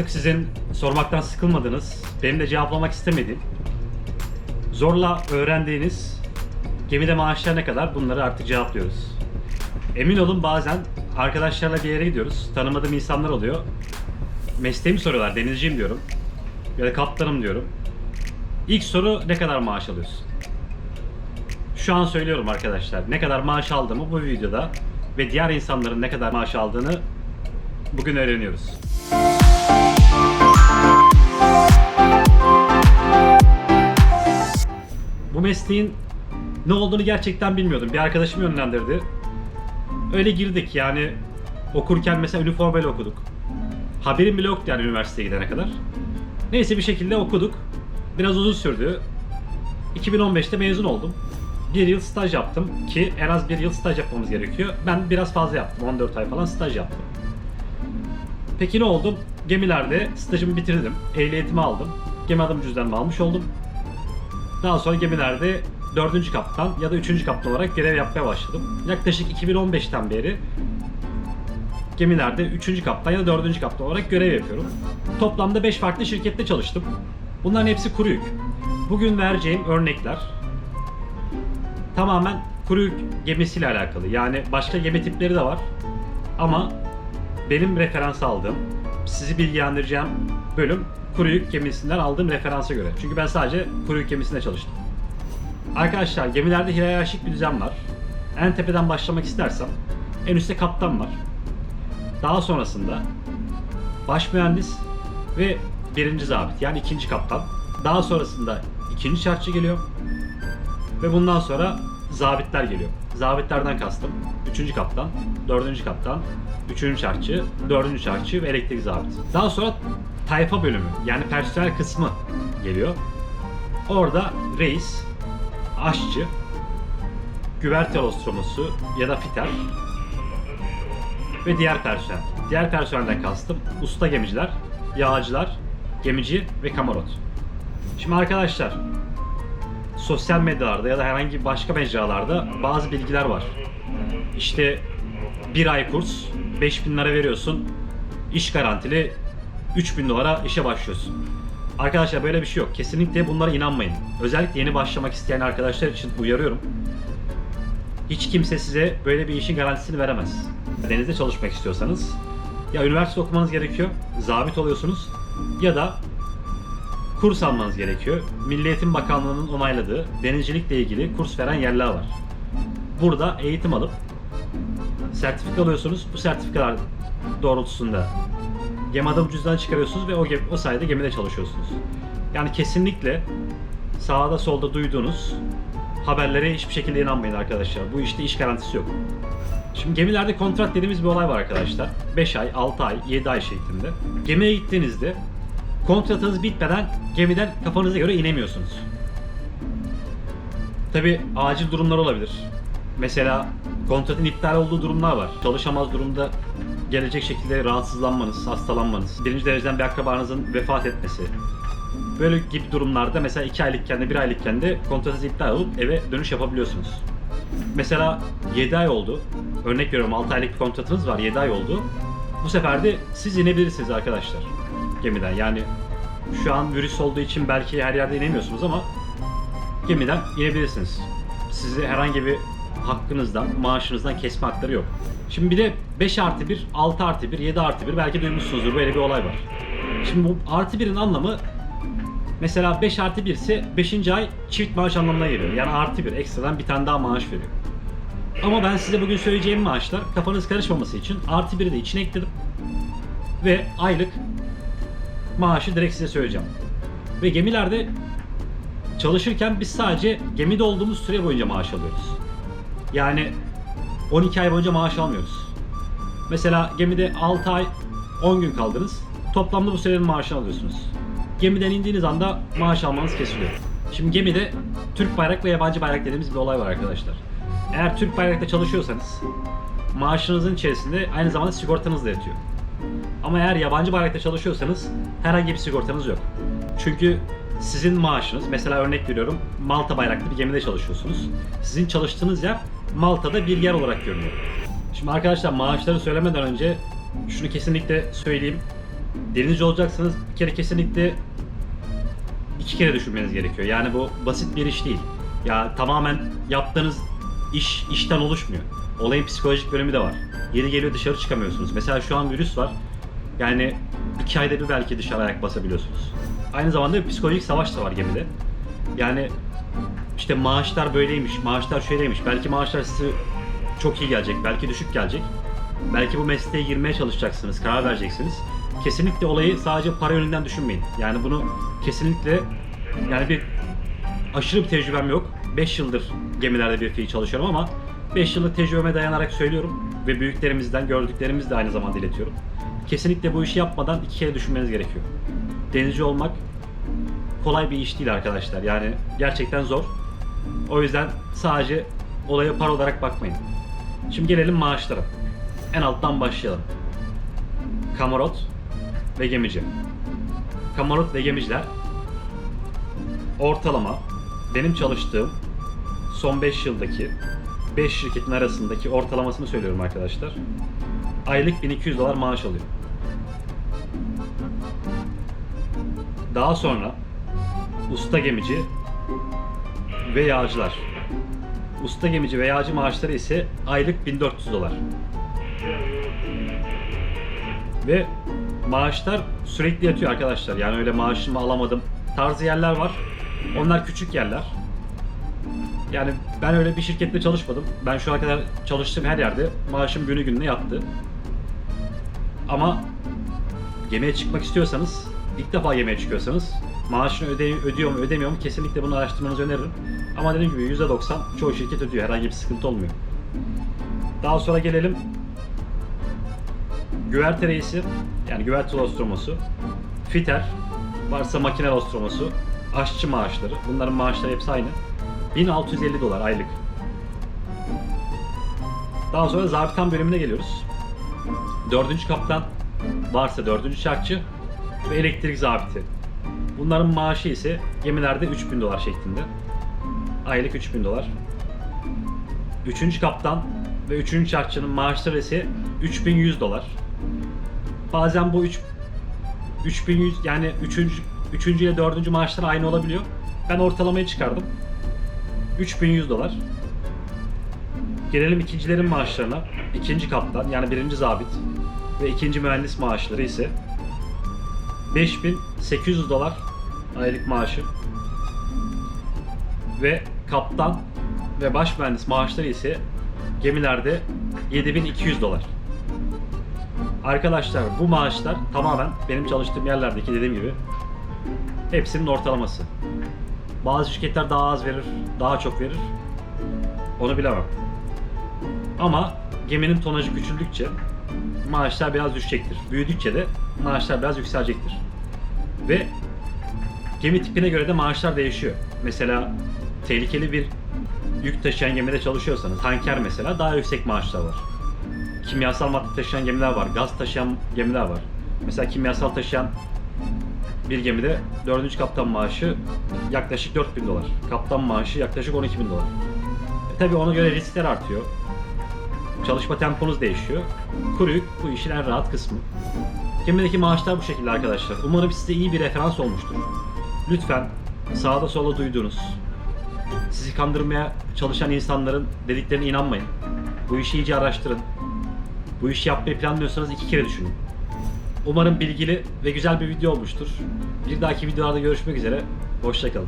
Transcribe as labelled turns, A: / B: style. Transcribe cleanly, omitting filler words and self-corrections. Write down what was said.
A: Artık sizin sormaktan sıkılmadığınız, benim de cevaplamak istemediğim, zorla öğrendiğiniz gemide maaşlar ne kadar, bunları artık cevaplıyoruz. Emin olun bazen arkadaşlarla bir yere gidiyoruz, tanımadığım insanlar oluyor. Mesleğimi soruyorlar, denizciyim diyorum. Ya da kaptanım diyorum. İlk soru ne kadar maaş alıyorsun? Şu an söylüyorum arkadaşlar, ne kadar maaş aldığımı bu videoda ve diğer insanların ne kadar maaş aldığını bugün öğreniyoruz. Bu mesleğin ne olduğunu gerçekten bilmiyordum. Bir arkadaşım yönlendirdi. Öyle girdik yani, okurken mesela üniformayla okuduk. Haberim bile yoktu yani üniversiteye gidene kadar. Neyse bir şekilde okuduk. Biraz uzun sürdü. 2015'te mezun oldum. Bir yıl staj yaptım ki en az bir yıl staj yapmamız gerekiyor. Ben biraz fazla yaptım. 14 ay falan staj yaptım. Peki ne oldu? Gemilerde stajımı bitirdim. Ehliyetimi aldım. Gemi adım cüzdanımı almış oldum. Daha sonra gemilerde 4. kaptan ya da 3. kaptan olarak görev yapmaya başladım. Yaklaşık 2015'ten beri gemilerde 3. kaptan ya da 4. kaptan olarak görev yapıyorum. Toplamda 5 farklı şirkette çalıştım. Bunların hepsi kuru yük. Bugün vereceğim örnekler tamamen kuru yük gemisiyle alakalı. Yani başka gemi tipleri de var. Ama benim referans aldığım, sizi bilgilendireceğim bölüm kuru yük gemisinden aldığım referansa göre. Çünkü ben sadece kuru yük gemisinde çalıştım. Arkadaşlar gemilerde hiyerarşik bir düzen var. En tepeden başlamak istersem en üstte kaptan var. Daha sonrasında baş mühendis ve 1. zabit yani 2. kaptan. Daha sonrasında 2. çarşçı geliyor. Ve bundan sonra zabitler geliyor. Zabitlerden kastım 3. kaptan, 4. kaptan, 3. çarşçı, 4. çarşçı ve elektrik zabit. Daha sonra tayfa bölümü yani personel kısmı geliyor. Orada reis, aşçı, güverte ostromosu ya da fiter ve diğer personel. Diğer personelden kastım usta gemiciler, yağcılar, gemici ve kamarot. Şimdi arkadaşlar, sosyal medyalarda ya da herhangi başka mecralarda bazı bilgiler var. İşte bir ay kurs, 5.000 lira veriyorsun, iş garantili, 3.000 dolara işe başlıyorsun. Arkadaşlar böyle bir şey yok. Kesinlikle bunlara inanmayın. Özellikle yeni başlamak isteyen arkadaşlar için uyarıyorum. Hiç kimse size böyle bir işin garantisini veremez. Denizde çalışmak istiyorsanız ya üniversite okumanız gerekiyor, zabit oluyorsunuz ya da kurs almanız gerekiyor. Milli Eğitim Bakanlığı'nın onayladığı denizcilikle ilgili kurs veren yerler var. Burada eğitim alıp sertifika alıyorsunuz. Bu sertifikalar doğrultusunda gemi adım cüzdanı çıkarıyorsunuz ve o sayede gemide çalışıyorsunuz. Yani kesinlikle sağda solda duyduğunuz haberlere hiçbir şekilde inanmayın arkadaşlar. Bu işte iş garantisi yok. Şimdi gemilerde kontrat dediğimiz bir olay var arkadaşlar. 5 ay, 6 ay, 7 ay şeklinde. Gemiye gittiğinizde kontratınız bitmeden gemiden kafanıza göre inemiyorsunuz. Tabi acil durumlar olabilir. Mesela kontratın iptal olduğu durumlar var. Çalışamaz durumda gelecek şekilde rahatsızlanmanız, hastalanmanız, 1. dereceden bir akrabanızın vefat etmesi. Böyle gibi durumlarda mesela 2 aylıkken de 1 aylıkken de kontratınız iptal olup eve dönüş yapabiliyorsunuz. Mesela 7 ay oldu. Örnek veriyorum 6 aylık bir kontratınız var, 7 ay oldu. Bu sefer de siz inebilirsiniz arkadaşlar gemiden. Yani şu an virüs olduğu için belki her yerde inemiyorsunuz ama gemiden inebilirsiniz. Size herhangi bir hakkınızdan, maaşınızdan kesme hakları yok. Şimdi bir de 5+1, 6+1, 7+1 belki duymuşsunuzdur, böyle bir olay var. Şimdi bu +1'in anlamı mesela 5+1 ise 5. ay çift maaş anlamına geliyor. Yani +1 ekstradan bir tane daha maaş veriyor. Ama ben size bugün söyleyeceğim maaşlar kafanız karışmaması için +1'i de içine ekledim. Ve aylık maaşı direkt size söyleyeceğim. Ve gemilerde çalışırken biz sadece gemide olduğumuz süre boyunca maaş alıyoruz. Yani 12 ay boyunca maaş almıyoruz. Mesela gemide 6 ay 10 gün kaldınız. Toplamda bu sürenin maaşını alıyorsunuz. Gemiden indiğiniz anda maaş almanız kesiliyor. Şimdi gemide Türk bayrak ve yabancı bayrak dediğimiz bir olay var arkadaşlar. Eğer Türk bayrakta çalışıyorsanız maaşınızın içerisinde aynı zamanda sigortanız da yatıyor. Ama eğer yabancı bayrakta çalışıyorsanız herhangi bir sigortanız yok. Çünkü sizin maaşınız, mesela örnek veriyorum Malta bayraklı bir gemide çalışıyorsunuz. Sizin çalıştığınız yer Malta'da bir yer olarak görünüyor. Şimdi arkadaşlar maaşları söylemeden önce şunu kesinlikle söyleyeyim. Denizci olacaksanız bir kere kesinlikle 2 kere düşünmeniz gerekiyor. Yani bu basit bir iş değil. Ya tamamen yaptığınız iş işten oluşmuyor. Olayın psikolojik bölümü de var. Yeri geliyor dışarı çıkamıyorsunuz. Mesela şu an virüs var. Yani 2 ayda bir belki dışarı ayak basabiliyorsunuz. Aynı zamanda bir psikolojik savaş da var gemide. Yani işte maaşlar böyleymiş, maaşlar şöyleymiş. Belki maaşlar size çok iyi gelecek, belki düşük gelecek. Belki bu mesleğe girmeye çalışacaksınız, karar vereceksiniz. Kesinlikle olayı sadece para yönünden düşünmeyin. Yani bunu kesinlikle, yani bir aşırı bir tecrübem yok. 5 yıldır gemilerde bir fiil çalışıyorum ama 5 yıllık tecrübeme dayanarak söylüyorum ve büyüklerimizden gördüklerimizi de aynı zamanda iletiyorum. Kesinlikle bu işi yapmadan 2 kere düşünmeniz gerekiyor. Denizci olmak kolay bir iş değil arkadaşlar. Yani gerçekten zor. O yüzden sadece olaya para olarak bakmayın. Şimdi gelelim maaşlara. En alttan başlayalım. Kamarot ve gemici. Kamarot ve gemiciler ortalama benim çalıştığım son 5 yıldaki 5 şirketin arasındaki ortalamasını söylüyorum arkadaşlar. Aylık $1200 maaş alıyor. Daha sonra usta gemici ve yağcılar. Usta gemici ve yağcı maaşları ise aylık $1400. Ve maaşlar sürekli yatıyor arkadaşlar. Yani öyle maaşımı alamadım tarzı yerler var. Onlar küçük yerler. Yani ben öyle bir şirkette çalışmadım. Ben şu ana kadar çalıştığım her yerde maaşım günü gününe yattı. Ama gemiye çıkmak istiyorsanız, ilk defa gemiye çıkıyorsanız maaşını ödüyor mu ödemiyor mu kesinlikle bunu araştırmanızı öneririm. Ama dediğim gibi %90 çoğu şirket ödüyor. Herhangi bir sıkıntı olmuyor. Daha sonra gelelim güverte reisi, yani güverte ostromosu, fiter, varsa makine ostromosu, aşçı maaşları. Bunların maaşları hepsi aynı. $1650 aylık. Daha sonra zabıtan bölümüne geliyoruz. 4. kaptan varsa 4. çarkçı ve elektrik zabiti. Bunların maaşı ise gemilerde $3000 şeklinde. Aylık $3000. 3. kaptan ve 3. çarkçının maaşları ise $3100. Bazen bu 3100 yani 3. ile 4. maaşlar aynı olabiliyor. Ben ortalamayı çıkardım. $3100. Gelelim ikincilerin maaşlarına. 2. kaptan yani 1. zabit ve 2. mühendis maaşları ise $5800 aylık maaşı ve kaptan ve baş mühendis maaşları ise gemilerde $7200. Arkadaşlar bu maaşlar tamamen benim çalıştığım yerlerdeki dediğim gibi hepsinin ortalaması. Bazı şirketler daha az verir, daha çok verir. Onu bilemem. Ama geminin tonajı küçüldükçe maaşlar biraz düşecektir. Büyüdükçe de maaşlar biraz yükselecektir. Ve gemi tipine göre de maaşlar değişiyor. Mesela tehlikeli bir yük taşıyan gemide çalışıyorsanız, tanker mesela, daha yüksek maaşlar var. Kimyasal madde taşıyan gemiler var, gaz taşıyan gemiler var. Mesela kimyasal taşıyan bir gemide 4. kaptan maaşı yaklaşık $4000. Kaptan maaşı yaklaşık $12.000. Tabii ona göre riskler artıyor. Çalışma temponuz değişiyor. Kuru yük bu işin en rahat kısmı. Gemideki maaşlar bu şekilde arkadaşlar. Umarım size iyi bir referans olmuştur. Lütfen sağda solda duyduğunuz, sizi kandırmaya çalışan insanların dediklerine inanmayın. Bu işi iyice araştırın. Bu işi yapmayı planlıyorsanız 2 kere düşünün. Umarım bilgili ve güzel bir video olmuştur. Bir dahaki videolarda görüşmek üzere. Hoşça kalın.